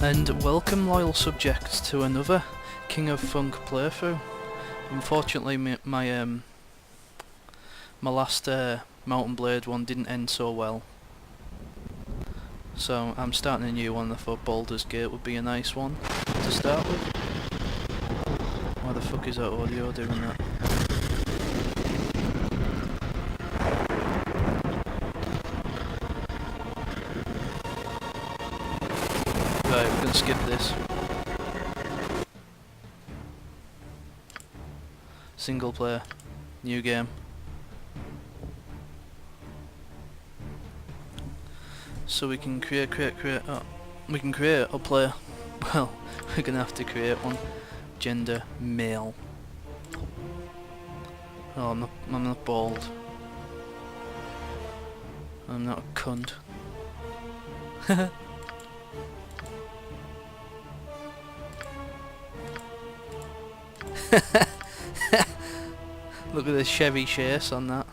And welcome, loyal subjects, to another King of Funk playthrough. Unfortunately, my last Mountain Blade one didn't end so well, so I'm starting a new one. I thought Baldur's Gate would be a nice one to start with. Why the fuck is that audio doing that? Right, we're gonna skip this. Single player, new game. So we can create. We can create a player. Well, we're gonna have to create one. Gender male. Oh, I'm not bald. I'm not a cunt. Look at the Chevy Chase on that.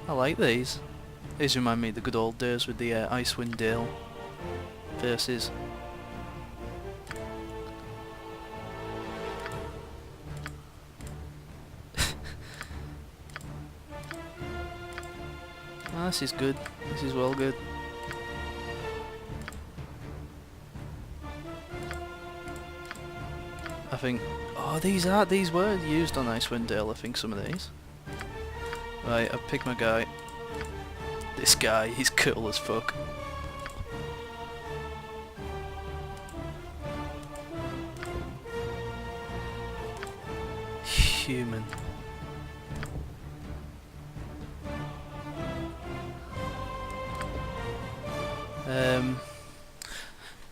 I like these. These remind me of the good old days with the Icewind Dale faces. Ah, this is good. This is well good. I think... Oh, these were used on Icewind Dale, I think, some of these. Right, I've picked my guy. This guy, he's cool as fuck. Human.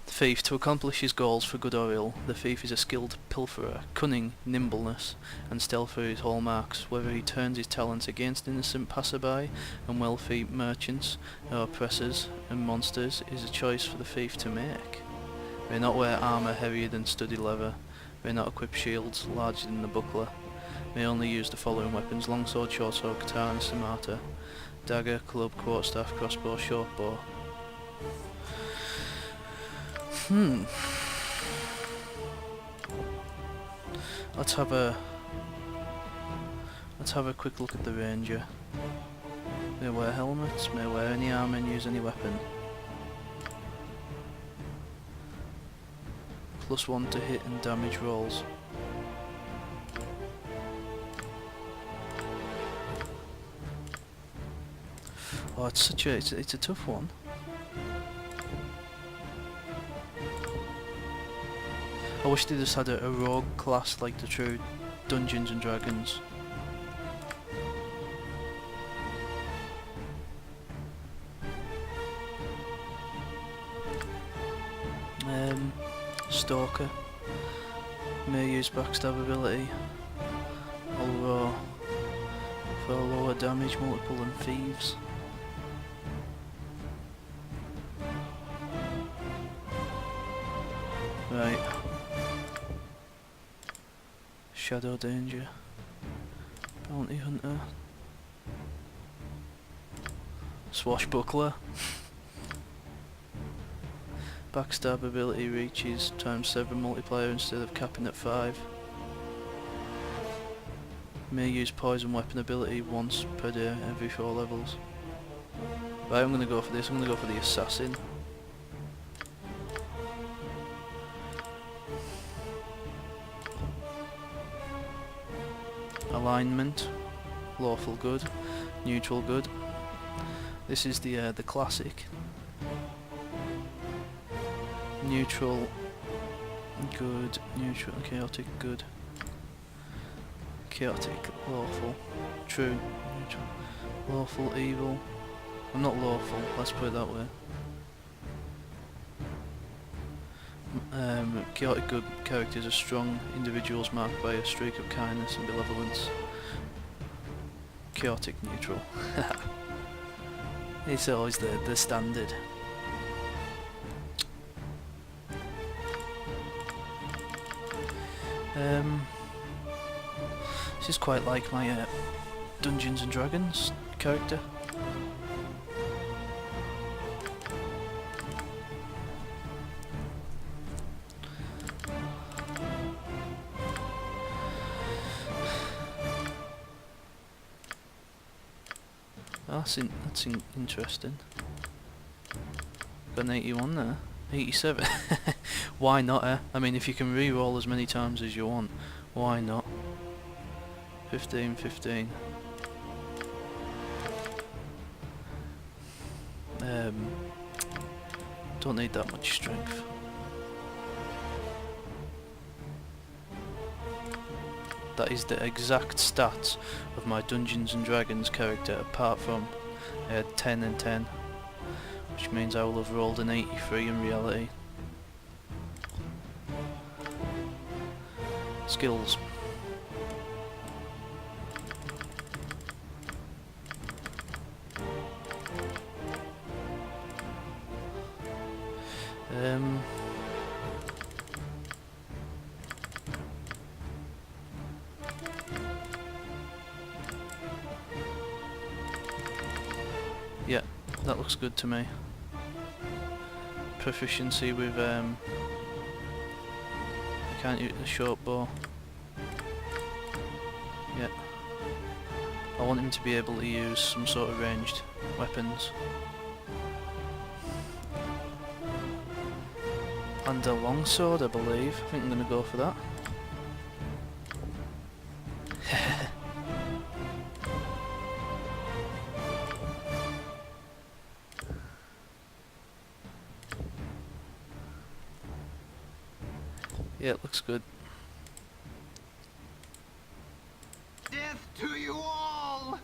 Thief. To accomplish his goals for good or ill, the thief is a skilled pilferer. Cunning, nimbleness, and stealth are his hallmarks. Whether he turns his talents against innocent passerby and wealthy merchants, or oppressors and monsters, is a choice for the thief to make. They not wear armour heavier than studded leather. They not equip shields larger than the buckler. They only use the following weapons: longsword, shortsword, katana, and scimitar, dagger, club, quarterstaff, crossbow, shortbow. Let's have a quick look at the ranger. May wear helmets, may wear any armour and use any weapon. +1 to hit and damage rolls. Oh, it's a tough one. I wish they just had a rogue class like the true Dungeons and Dragons. Stalker. May use backstab ability. Although for lower damage, multiple than thieves. Right. Shadow Danger. Bounty Hunter. Swashbuckler. Backstab ability reaches ×7 multiplier instead of capping at 5. May use poison weapon ability once per day every 4 levels. Right, I'm gonna go for this. I'm gonna go for the assassin. Alignment, lawful good, neutral good. This is the classic. Neutral, good, neutral, chaotic, good. Chaotic, lawful, true, neutral, lawful, evil. I'm not lawful, let's put it that way. Chaotic good characters are strong individuals marked by a streak of kindness and benevolence. Chaotic neutral. It's always the standard. This is quite like my Dungeons and Dragons character. Oh, that's interesting. Got an 81 there. 87. Why not, eh? I mean, if you can re-roll as many times as you want, why not? 15, 15. Don't need that much strength. That is the exact stats of my Dungeons and Dragons character, apart from I had 10 and 10, which means I will have rolled an 83 in reality. Skills. Yeah, that looks good to me. Proficiency with I can't use the short bow. Yeah. I want him to be able to use some sort of ranged weapons. And a longsword, I believe. I think I'm gonna go for that. Yeah, it looks good. Death to you all!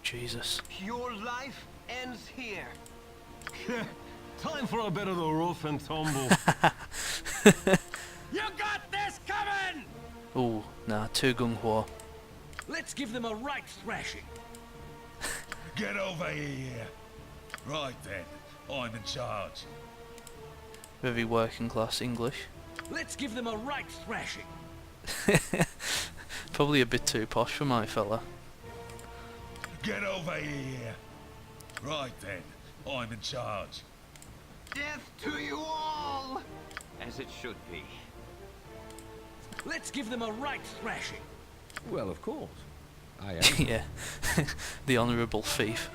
Jesus. Your life ends here. Time for a bit of the rough and tumble. You got this coming! Ooh, nah, too gung-ho. Let's give them a right thrashing. Get over here. Right then, I'm in charge. Very working class English. Let's give them a right thrashing. Probably a bit too posh for my fella. Get over here. Right then, I'm in charge. Death to you all! As it should be. Let's give them a right thrashing. Well, of course. I am. Yeah, the honourable thief.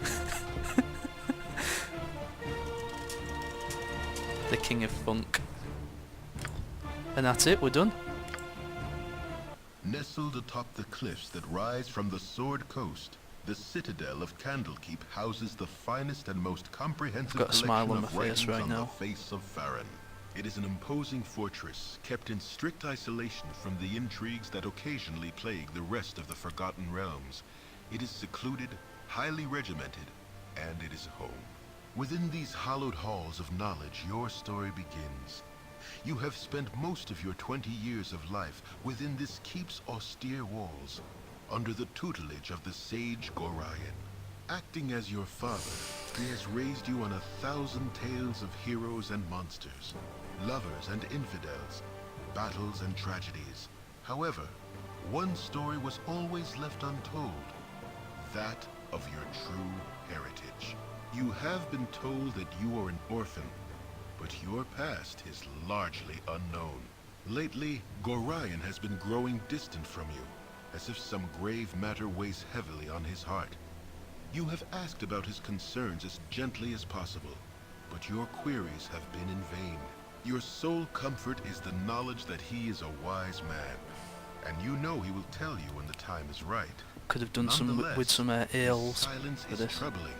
The king of funk. And that's it, we're done. Nestled atop the cliffs that rise from the Sword Coast, the citadel of Candlekeep houses the finest and most comprehensive I've got a smile collection on of my face writings right on now. the face of Farron. It is an imposing fortress, kept in strict isolation from the intrigues that occasionally plague the rest of the Forgotten Realms. It is secluded, highly regimented, and it is home. Within these hallowed halls of knowledge, your story begins. You have spent most of your 20 years of life within this keep's austere walls, under the tutelage of the sage Gorion. Acting as your father, he has raised you on 1,000 tales of heroes and monsters, lovers and infidels, battles and tragedies. However, one story was always left untold, that of your true heritage. You have been told that you are an orphan, but your past is largely unknown. Lately, Gorion has been growing distant from you, as if some grave matter weighs heavily on his heart. You have asked about his concerns as gently as possible, but your queries have been in vain. Your sole comfort is the knowledge that he is a wise man, and you know he will tell you when the time is right. Could have done some with some His ales silence for is this. troubling,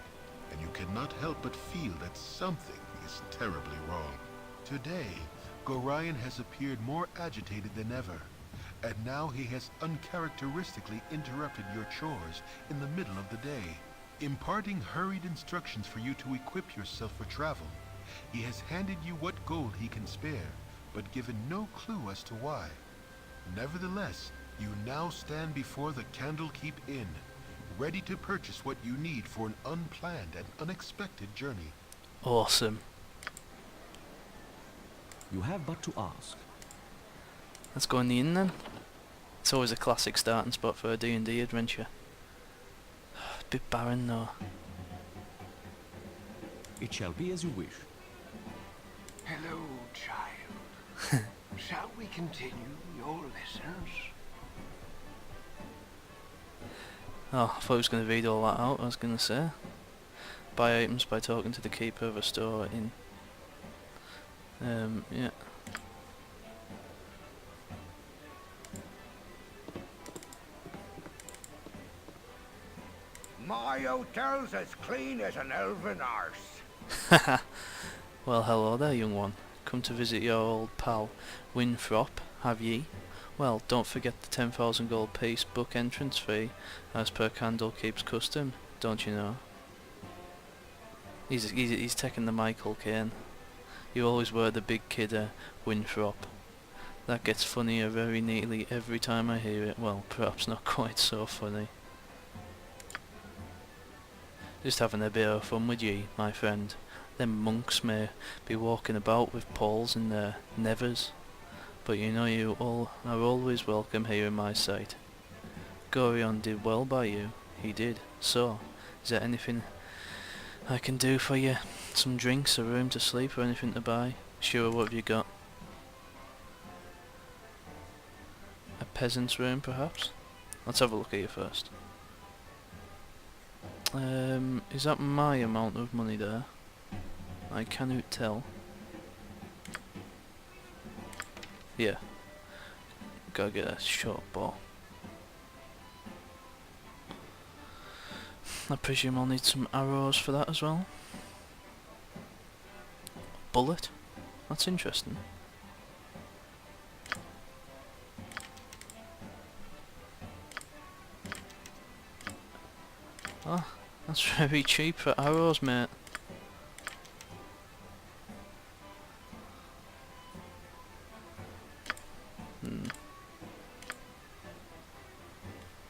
and you cannot help but feel that something is terribly wrong. Today, Gorion has appeared more agitated than ever, and now he has uncharacteristically interrupted your chores in the middle of the day, imparting hurried instructions for you to equip yourself for travel. He has handed you what gold he can spare, but given no clue as to why. Nevertheless, you now stand before the Candlekeep Inn, ready to purchase what you need for an unplanned and unexpected journey. Awesome. You have but to ask. Let's go in the inn then. It's always a classic starting spot for a D&D adventure. Bit barren though. It shall be as you wish. Hello, child. Shall we continue your lessons? Oh, I thought I was going to read all that out. I was going to say, buy items by talking to the keeper of a store in. Yeah. My hotel's as clean as an elven arse. Well, hello there, young one. Come to visit your old pal Winthrop, have ye? Well, don't forget the 10,000 gold piece book entrance fee, as per Candlekeep's custom, don't you know? He's taking the Michael Caine. You always were the big kid, Winthrop. That gets funnier very neatly every time I hear it. Well, perhaps not quite so funny. Just having a bit of fun with ye, my friend. Them monks may be walking about with poles in their nevers, but you know you all are always welcome here in my sight. Gorion did well by you, he did. So, is there anything I can do for you? Some drinks, a room to sleep, or anything to buy? Sure, what have you got? A peasant's room, perhaps? Let's have a look at you first. Is that my amount of money there? I cannot tell. Yeah. Gotta get a short bow. I presume I'll need some arrows for that as well. Bullet? That's interesting. Oh, that's very cheap for arrows, mate.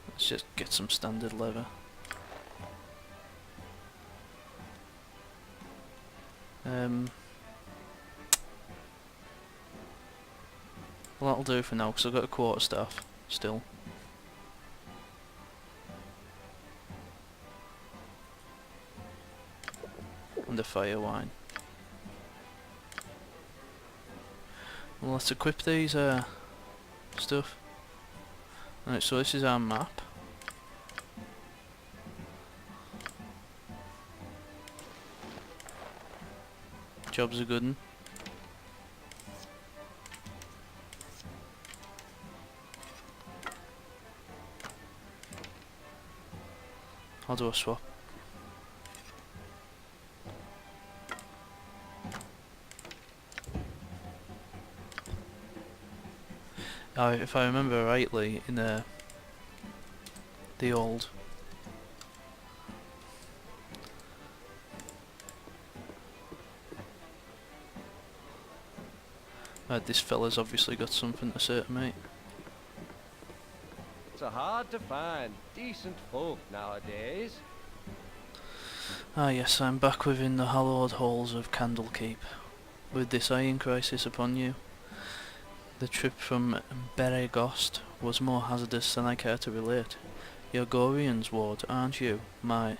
Let's just get some standard leather. Well, that'll do for now, because I've got a quarterstaff still. And a fire wine. Well, let's equip these stuff. Right, so this is our map. Job's a good one. I'll do a swap. If I remember rightly, in the old this fella's obviously got something to say to me. It's hard to find decent folk nowadays. Ah yes, I'm back within the hallowed halls of Candlekeep. With this iron crisis upon you, the trip from Beregost was more hazardous than I care to relate. You're Gorian's ward, aren't you? My,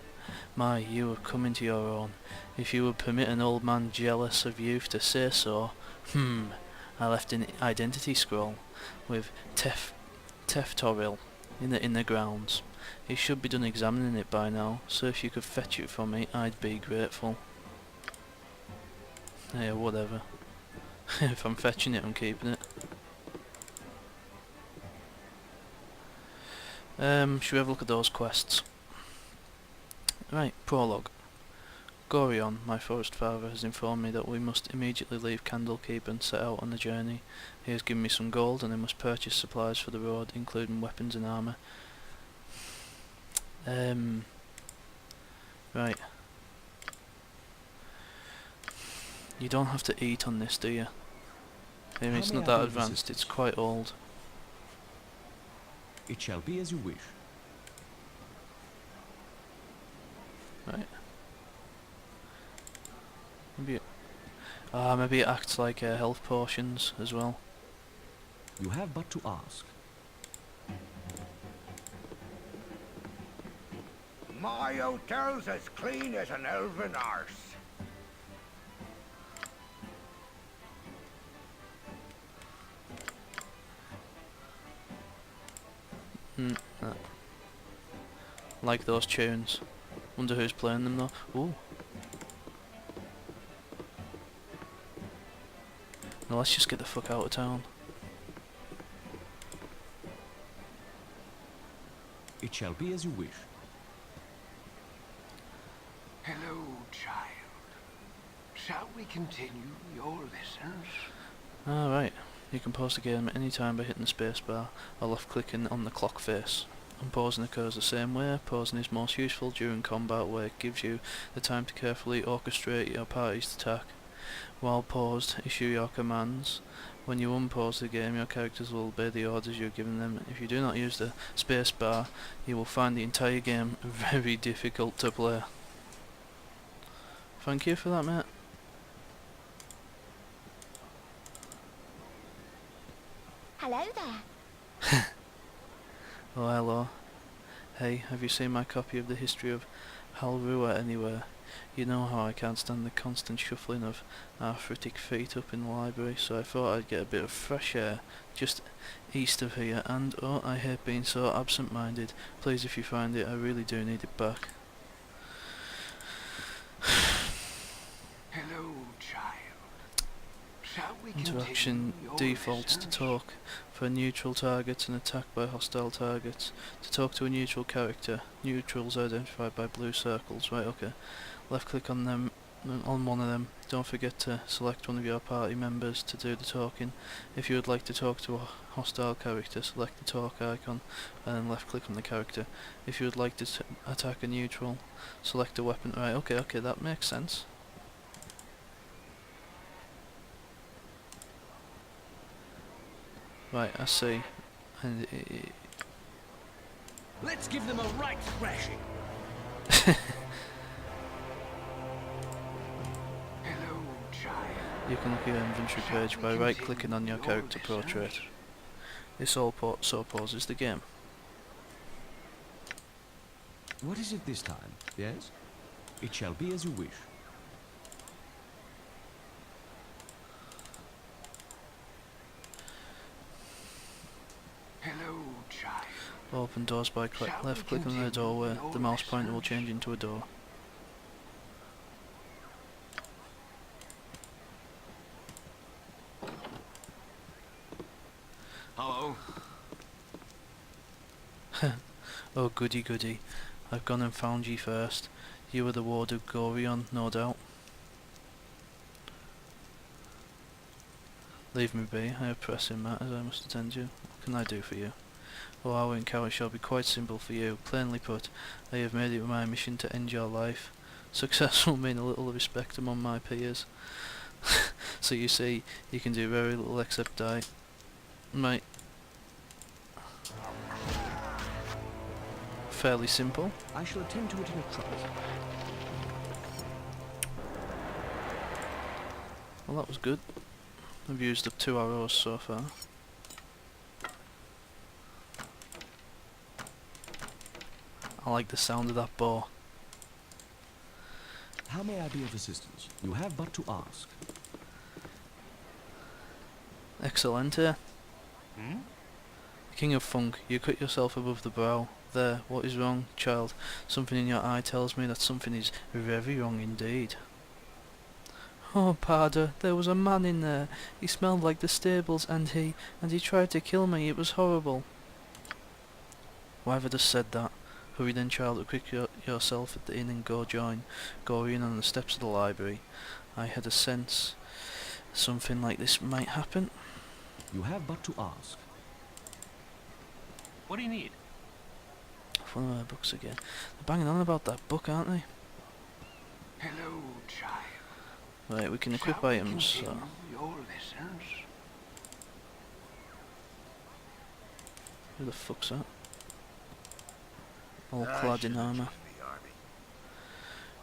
you have come into your own. If you would permit an old man jealous of youth to say so. I left an identity scroll with Teftoril in the grounds. He should be done examining it by now, so if you could fetch it for me, I'd be grateful. Yeah, whatever. If I'm fetching it, I'm keeping it. Should we have a look at those quests? Right, prologue. Gorion, my forest father, has informed me that we must immediately leave Candlekeep and set out on the journey. He has given me some gold, and I must purchase supplies for the road, including weapons and armour. Right. You don't have to eat on this, do you? I mean, it's not that advanced, it's quite old. It shall be as you wish. Right. Maybe it acts like health potions as well. You have but to ask. My hotel's as clean as an elven arse. Uh, like those tunes. Wonder who's playing them though. Ooh. Now let's just get the fuck out of town. It shall be as you wish. Hello, child. Shall we continue your lessons? Alright, you can pause the game at any time by hitting the spacebar or left clicking on the clock face. Unpausing occurs the same way. Pausing is most useful during combat where it gives you the time to carefully orchestrate your party's attack. While paused, issue your commands. When you unpause the game, your characters will obey the orders you're giving them. If you do not use the spacebar, you will find the entire game very difficult to play. Thank you for that, mate. Hello there. Oh, hello. Hey, have you seen my copy of the history of Halrua anywhere? You know how I can't stand the constant shuffling of arthritic feet up in the library, so I thought I'd get a bit of fresh air just east of here, and oh, I hate being so absent-minded. Please, if you find it, I really do need it back. Hello, child. Shall we Interaction continue your defaults to lessons? talk for neutral targets and attack by hostile targets. To talk to a neutral character, neutrals identified by blue circles. Right, okay. Left click on them, on one of them. Don't forget to select one of your party members to do the talking. If you would like to talk to a hostile character, select the talk icon and then left click on the character. If you would like to attack a neutral, select a weapon. Right, okay, that makes sense. Right, I see. And Let's give them a right thrashing. Hello, child. you can look at your inventory page by right clicking on your character portrait. This all so pauses the game. What is it this time? Yes? It shall be as you wish. Hello, child. Open doors by left click on the doorway. The mouse pointer will change into a door. Hello. Oh goody goody. I've gone and found ye first. You were the ward of Gorion, no doubt. Leave me be, I have pressing matters I must attend to. What can I do for you? Oh, our encounter shall be quite simple for you. Plainly put, I have made it my mission to end your life. Success will mean a little respect among my peers. So you see, you can do very little except die. Right. Fairly simple. I shall attend to it in a trice. Well, that was good. I've used up 2 arrows so far. I like the sound of that bow. How may I be of assistance? You have but to ask. Excellente. King of Funk, you cut yourself above the brow. There, what is wrong, child? Something in your eye tells me that something is very wrong indeed. Oh, Parder, there was a man in there. He smelled like the stables, and he tried to kill me. It was horrible. Whoever just said that? Hurry then, child, quick yourself at the inn and go join Gorion on the steps of the library. I had a sense something like this might happen. You have but to ask. What do you need? One of my books again. They're banging on about that book, aren't they? Hello, child. Right, we can equip Shall we items, so... continue your lessons? Who the fuck's that? All clad in armour.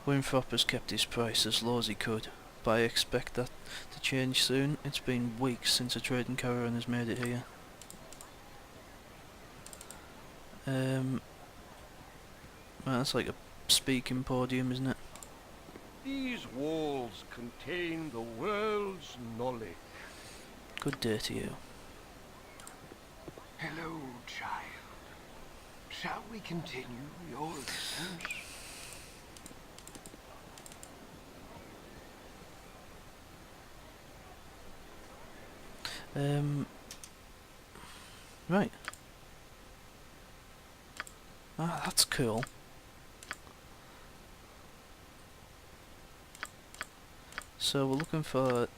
Winthrop has kept his price as low as he could, but I expect that to change soon. It's been weeks since a trading caravan has made it here. Well, that's like a speaking podium, isn't it? These walls contain the world's knowledge. Good day to you. Hello, child. Shall we continue your lessons? Right. Ah, that's cool. So we're looking for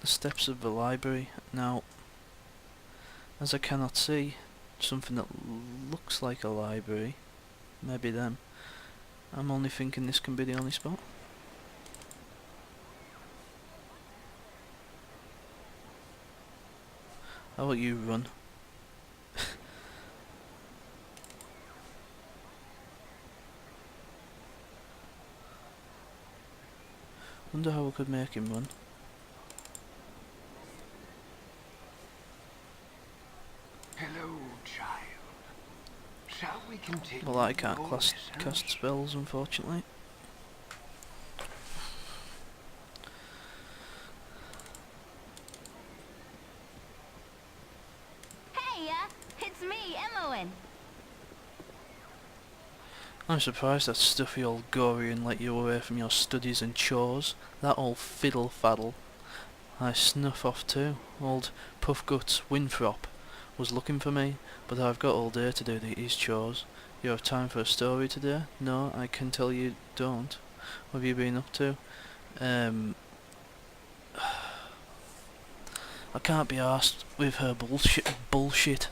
the steps of the library. Now, as I cannot see something that looks like a library, maybe them, I'm only thinking this can be the only spot. How about you run? Wonder how I could make him run. Hello, child. Shall we continue? Well, I can't your cast lessons? spells, unfortunately. Hey, it's me, Emmowen. I'm surprised that stuffy old Gorian let you away from your studies and chores. That old fiddle faddle. I snuff off too. Old Puff Guts Winthrop was looking for me, but I've got all day to do his chores. You have time for a story today? No, I can tell you don't. What have you been up to? I can't be arsed with her bullshit.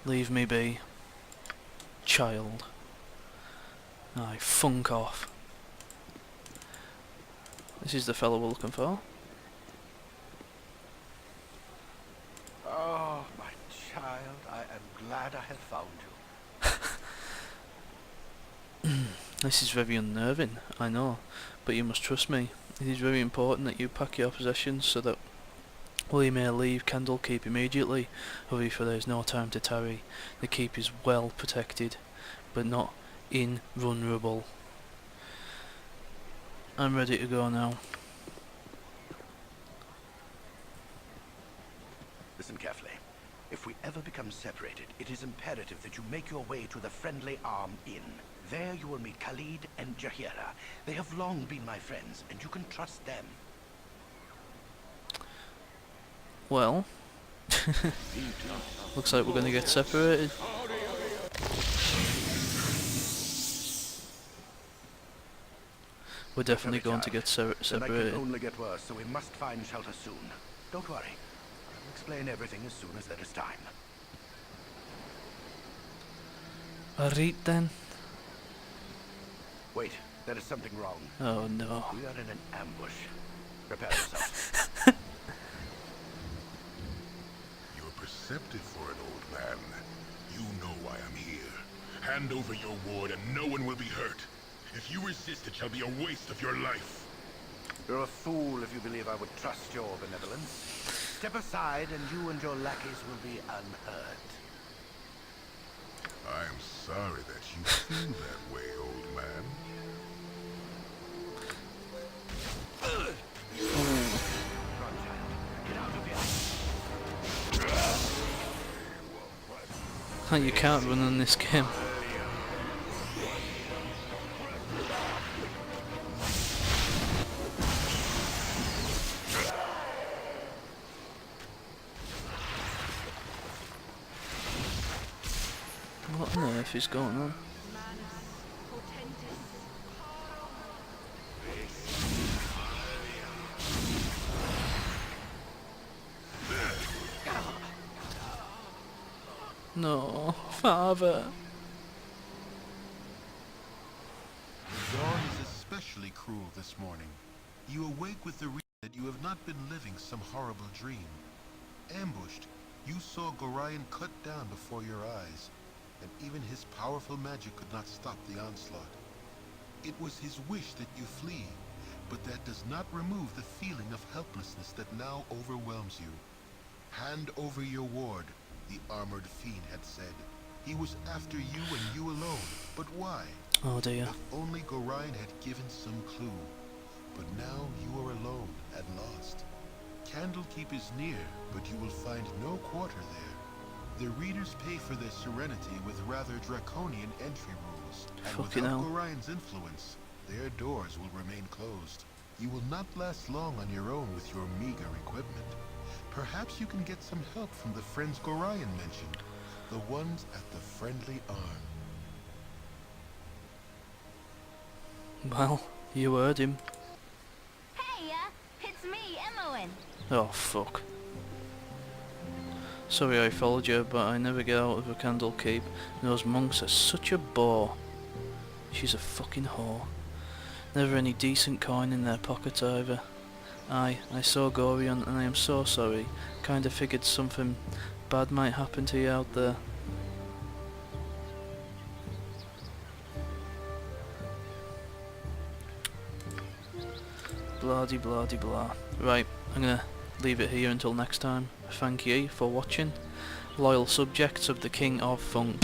Leave me be. Child. Aye, funk off. This is the fellow we're looking for. Oh, my child, I am glad I have found you. This is very unnerving, I know, but you must trust me. It is very important that you pack your possessions so that we may leave Candlekeep immediately. Hurry, for there is no time to tarry. The keep is well protected, but not invulnerable. I'm ready to go now. Listen carefully. If we ever become separated, it is imperative that you make your way to the Friendly Arm Inn. There you will meet Khalid and Jahira. They have long been my friends, and you can trust them. Well, looks like we're going to get separated. We're definitely going to get The night can separated. only get worse, so we must find shelter soon. Don't worry. I'll explain everything as soon as there is time. Alright then. Wait, there is something wrong. Oh no. We are in an ambush. Prepare yourself. You're perceptive for an old man. You know why I'm here. Hand over your ward and no one will be hurt. If you resist, it shall be a waste of your life. You're a fool if you believe I would trust your benevolence. Step aside and you and your lackeys will be unhurt. I am sorry that you feel that way, old man. Run, child. Get out of here. You can't run in this game. What on earth is going on? No, father. The dawn is especially cruel this morning. You awake with the reason that you have not been living some horrible dream. Ambushed, you saw Gorion cut down before your eyes, and even his powerful magic could not stop the onslaught. It was his wish that you flee, but that does not remove the feeling of helplessness that now overwhelms you. Hand over your ward, the armored fiend had said. He was after you and you alone. But why? Oh dear. If only Gorion had given some clue. But now you are alone and lost. Candlekeep is near, but you will find no quarter there. The readers pay for their serenity with rather draconian entry rules. And Fucking without hell. Gorion's influence, their doors will remain closed. You will not last long on your own with your meager equipment. Perhaps you can get some help from the friends Gorion mentioned. The ones at the Friendly Arm. Well, you heard him. Hey, it's me, Emmowen. Oh fuck. Sorry I followed you, but I never get out of a Candlekeep. Those monks are such a bore. She's a fucking whore. Never any decent coin in their pocket either. Aye, I saw Gorion and I am so sorry. Kinda figured something bad might happen to you out there. Blah de blah de blah. Right, I'm gonna leave it here until next time. Thank you for watching. Loyal subjects of the King of Funk.